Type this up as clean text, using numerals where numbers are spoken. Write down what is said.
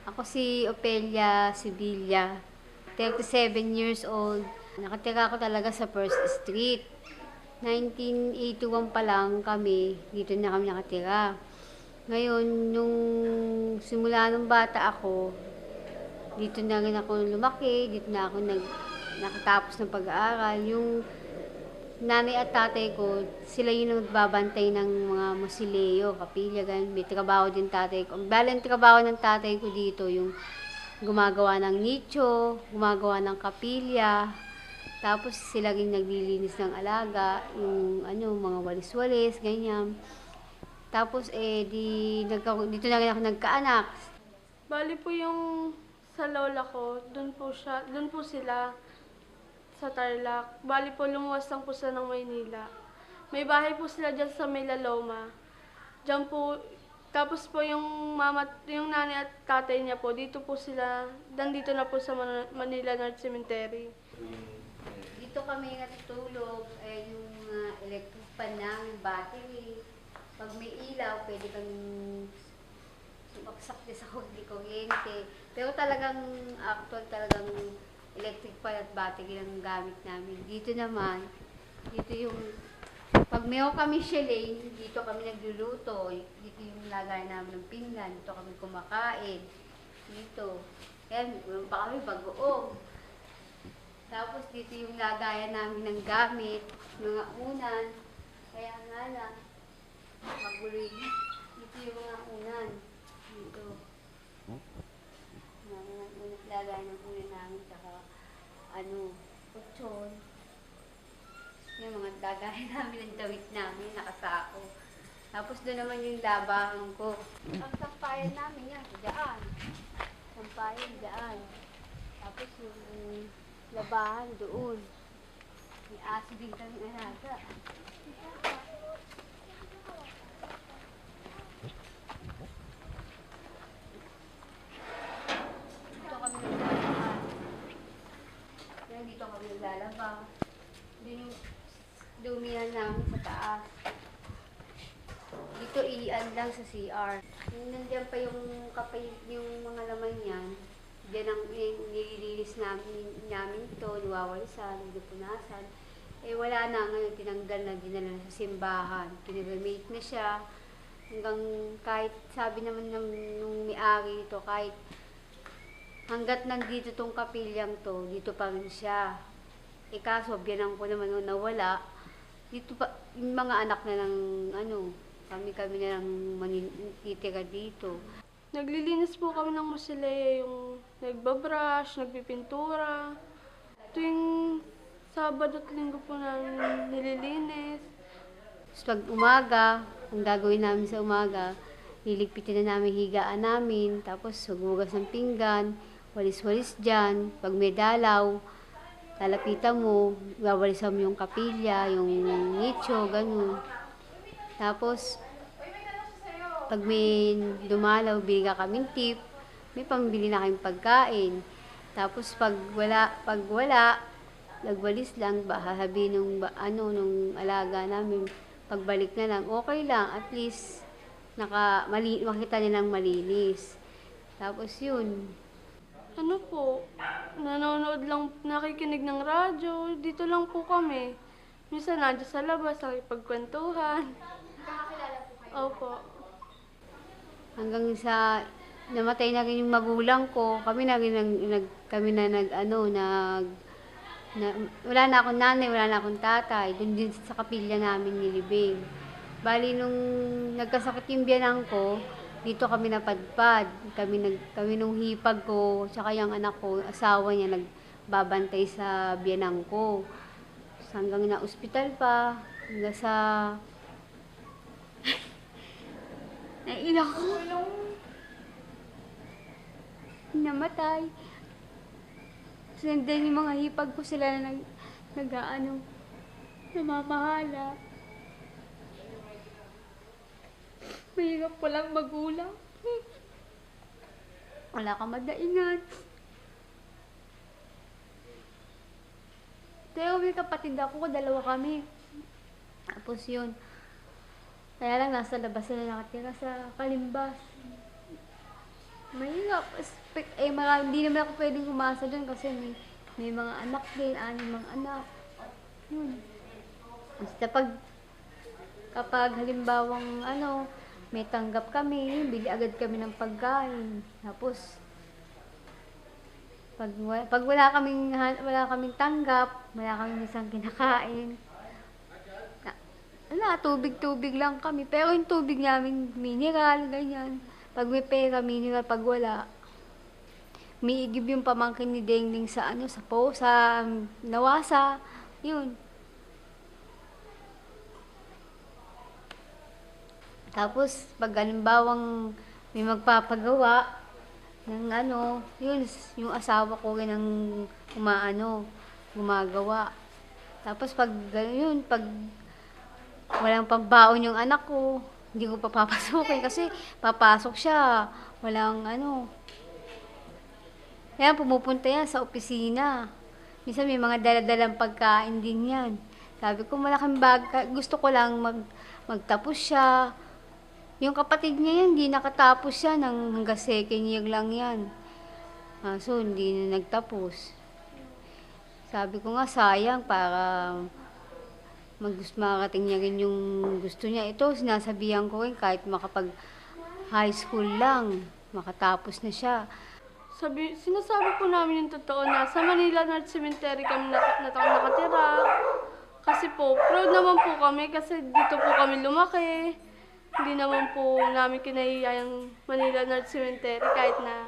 Ako si Opelia Sevilla, 37 years old. Nakatira ako talaga sa First Street. 1981 pa lang kami, dito na kami nakatira. Ngayon, nung simula nung bata ako, dito na rin ako lumaki, dito na ako nakatapos ng pag-aaral. Yung nanay at tatay ko, sila yung nagbabantay ng mga musileo, kapilya, ganun. May trabaho din tatay ko. Ang balang trabaho ng tatay ko dito, yung gumagawa ng nicho, gumagawa ng kapilya. Tapos sila rin naglilinis ng alaga, yung mga walis-walis, ganyan. Tapos dito na rin ako nagkaanak. Bali po yung sa lola ko, doon po sila sa Tarlac. Bali po lumuwas lang po sila ng Maynila. May bahay po sila dyan sa Melaloma. Diyan po, tapos po yung nanay at tatay niya po, dito po sila, nandito na po sa Manila North Cemetery. Dito kami natutulog, yung electric fan namin, battery. Pag may ilaw, pwede kang sumaksak din sa kuryente. Pero talagang electric fan at battery lang gamit namin. Dito naman, pag meron kami chalet, dito kami nagluluto. Dito yung lagay namin ng pinggan, dito kami kumakain. Dito. Kaya meron pa kami bagoong. Tapos dito yung lagayan namin ng gamit, mga unan. Kaya nga lang, magulo yun. Dito yung mga unan. Dito. Lagayan ng unan namin, tsaka kutsyon. Yung mga lagayan namin ng damit namin, nakasako. Tapos doon naman yung labahan ko. Ang sampayan namin yan, dyan. Sampayan dyan. Tapos yung labahan doon. May aso din kami alaga. Dito kami naglalaba. Dito kami naglalaba. Doon yung dumihan namin sa taas. Dito iyan lang sa CR. Nandiyan pa yung mga laman yan. Diyan ang nililinis namin ito, niwawalisan, nipunasan. Wala na ngayon, tinanggal na, dinala na sa simbahan. Kiniremate na siya. Hanggang kahit, sabi naman nung may-ari ito, kahit hanggat nandito tong kapilyang to, dito pa rin siya. Kaso, biyanan ko naman nung nawala, dito pa, yung mga anak na ng, kami na lang titira dito. Naglilinis po kami ng musileo, yung nagbabrush, nagpipintura. Tuwing Sabado at Linggo po namin nililinis. Tapos pag umaga, ang gagawin namin sa umaga, liligpitin na namin higaan namin, tapos hugugas ng pinggan, walis-walis dyan. Pag may dalaw, lalapitan mo, wawalisan mo yung kapilya, yung nicho, ganun. Tapos, pag may dumalaw, bigyan kaming tip, may pambili na kaming pagkain. Tapos pag wala, nagwalis lang, hahabi nung alaga namin, pagbalik na lang, okay lang, at least, makita nilang malinis. Tapos yun. Ano po, nanonood lang, nakikinig ng radyo, dito lang po kami. Minsan nandiyan sa labas, nakipagkwentuhan. Nakakilala po kayo? Opo. Hanggang sa namatay na rin yung magulang ko, kami na wala na akong nanay, wala na akong tatay, doon din sa kapilya namin nilibing. Bali nung nagkasakit yung biyanang ko, dito kami napadpad. Kami nung hipag ko, tsaka yung anak ko, asawa niya nagbabantay sa biyanang ko. Hanggang na ospital pa, hanggang sa naiiyak ko. Namatay. Kasi nandiyan yung mga hipag ko, sila na namamahala. Mahirap walang magulang. Wala kang madaingan. Pero may kapatid ako, dalawa kami. Tapos yun. Kaya lang nasa labas sila nakatira sa Kalimbas. Mahirap. Hindi naman ako pwedeng umasa doon kasi may mga anak din, 6 anak. Yun. Basta kapag halimbawang may tanggap kami, bili agad kami ng pagkain. Tapos, pag wala kaming tanggap, wala kaming isang kinakain. Tubig-tubig lang kami. Pero yung tubig namin, mineral, ganyan. Pag may pera, mineral. Pag wala, umiigib yung pamangkin ni Dengdeng sa Nawasa. Yun. Tapos, pag halimbawang may magpapagawa ng yun, yung asawa ko rin ang gumagawa. Tapos, pag walang pambaon yung anak ko, hindi ko papapasukin kasi papasok siya, walang Kaya pumupunta yan sa opisina. Minsan may mga daladalang pagkain din yan. Sabi ko, malaking bag, gusto ko lang magtapos siya. Yung kapatid niya yan, hindi nakatapos siya, hanggang 2nd year lang yan. So, hindi na nagtapos. Sabi ko nga, sayang, para makarating niya rin yung gusto niya. Ito, sinasabihan ko rin, kahit makapag high school lang, makatapos na siya. Sinasabi po namin yung totoo na sa Manila North Cemetery kami nakatira. Kasi po, proud naman po kami kasi dito po kami lumaki. Hindi naman po namin kinahiya yung Manila North Cemetery kahit na